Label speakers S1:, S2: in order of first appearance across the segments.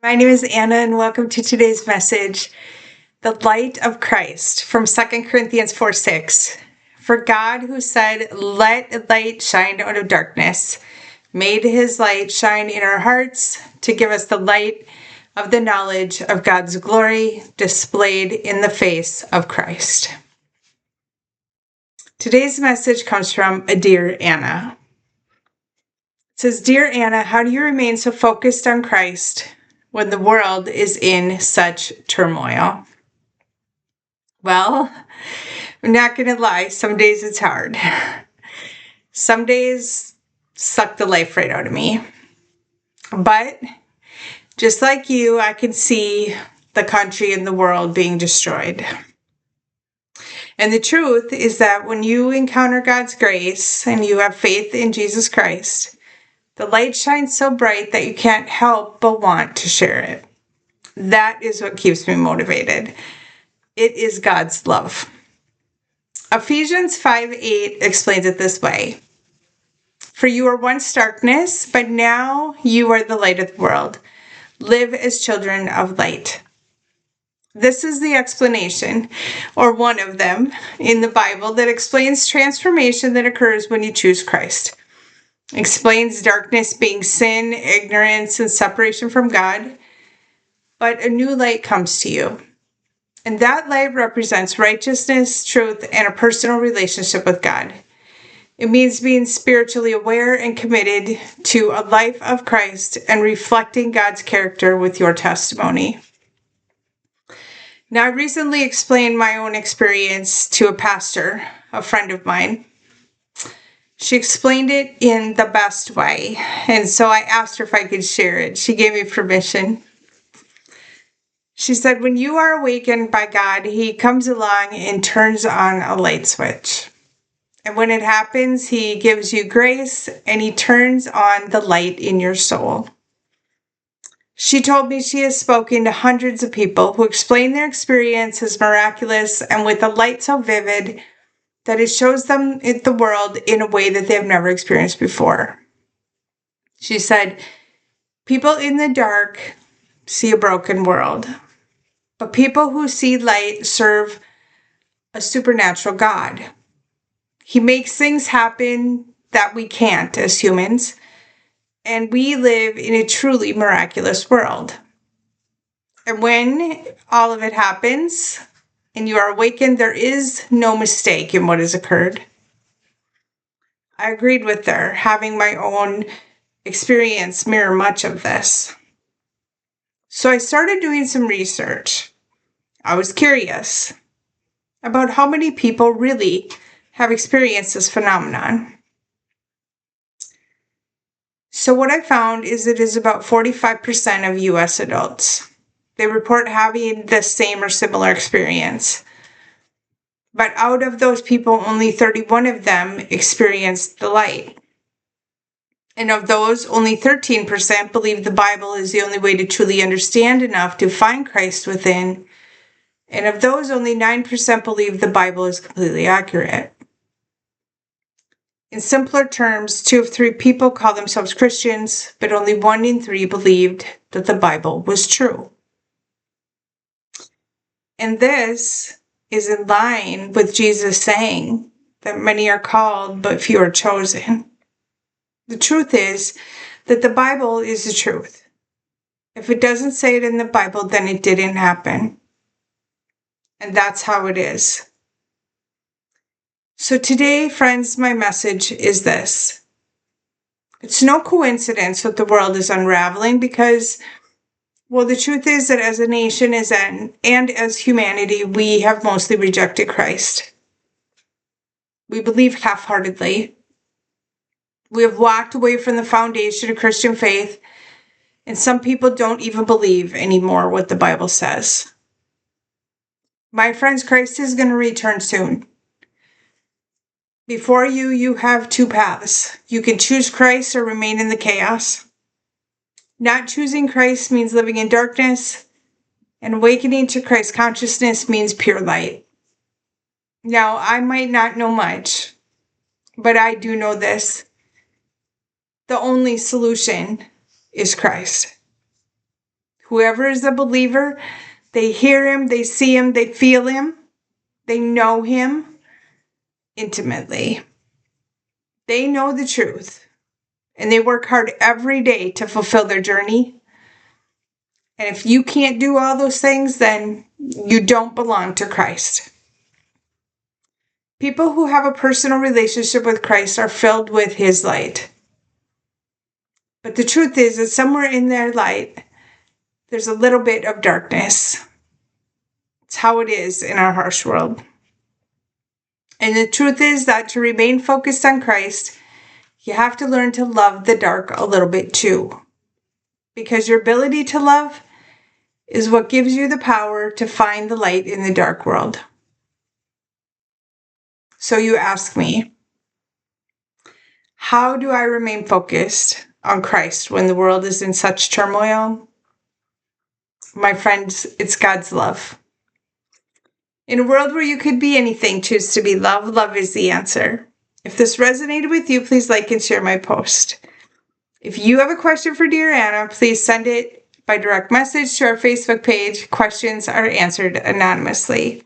S1: My name is Anna, and welcome to today's message, The Light of Christ, from 2 Corinthians 4:6. For God, who said, "Let light shine out of darkness," made his light shine in our hearts to give us the light of the knowledge of God's glory displayed in the face of Christ. Today's message comes from a Dear Anna. It says, "Dear Anna, how do you remain so focused on Christ when the world is in such turmoil?" Well, I'm not going to lie, some days it's hard. Some days suck the life right out of me. But just like you, I can see the country and the world being destroyed. And the truth is that when you encounter God's grace and you have faith in Jesus Christ, the light shines so bright that you can't help but want to share it. That is what keeps me motivated. It is God's love. Ephesians 5:8 explains it this way. For you were once darkness, but now you are the light of the world. Live as children of light. This is the explanation, or one of them, in the Bible that explains transformation that occurs when you choose Christ. It explains darkness being sin, ignorance, and separation from God, but a new light comes to you. And that light represents righteousness, truth, and a personal relationship with God. It means being spiritually aware and committed to a life of Christ and reflecting God's character with your testimony. Now, I recently explained my own experience to a pastor, a friend of mine. She explained it in the best way, and so I asked her if I could share it. She gave me permission. She said, when you are awakened by God, He comes along and turns on a light switch. And when it happens, He gives you grace and He turns on the light in your soul. She told me she has spoken to hundreds of people who explain their experience as miraculous and with a light so vivid that it shows them the world in a way that they have never experienced before. She said, people in the dark see a broken world, but people who see light serve a supernatural God. He makes things happen that we can't as humans, and we live in a truly miraculous world. And when all of it happens and you are awakened, there is no mistake in what has occurred. I agreed with her, having my own experience mirror much of this. So I started doing some research. I was curious about how many people really have experienced this phenomenon. So what I found is it is about 45% of US adults. They report having the same or similar experience. But out of those people, only 31 of them experienced the light. And of those, only 13% believe the Bible is the only way to truly understand enough to find Christ within. And of those, only 9% believe the Bible is completely accurate. In simpler terms, 2 of 3 people call themselves Christians, but only 1 in 3 believed that the Bible was true. And this is in line with Jesus saying that many are called, but few are chosen. The truth is that the Bible is the truth. If it doesn't say it in the Bible, then it didn't happen. And that's how it is. So today, friends, my message is this. It's no coincidence that the world is unraveling because, well, the truth is that as a nation and as humanity, we have mostly rejected Christ. We believe half-heartedly. We have walked away from the foundation of Christian faith, and some people don't even believe anymore what the Bible says. My friends, Christ is going to return soon. Before you have 2 paths. You can choose Christ or remain in the chaos. Not choosing Christ means living in darkness, and awakening to Christ consciousness means pure light. Now, I might not know much, but I do know this. The only solution is Christ. Whoever is a believer, they hear him, they see him, they feel him, they know him intimately. They know the truth, and they work hard every day to fulfill their journey. And if you can't do all those things, then you don't belong to Christ. People who have a personal relationship with Christ are filled with his light. But the truth is that somewhere in their light, there's a little bit of darkness. It's how it is in our harsh world. And the truth is that to remain focused on Christ, you have to learn to love the dark a little bit too. Because your ability to love is what gives you the power to find the light in the dark world. So you ask me, how do I remain focused on Christ when the world is in such turmoil? My friends, it's God's love. In a world where you could be anything, choose to be love. Love is the answer. If this resonated with you, please like and share my post. If you have a question for Dear Anna, please send it by direct message to our Facebook page. Questions are answered anonymously.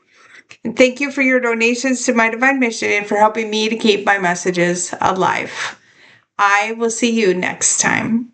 S1: And thank you for your donations to My Divine Mission and for helping me to keep my messages alive. I will see you next time.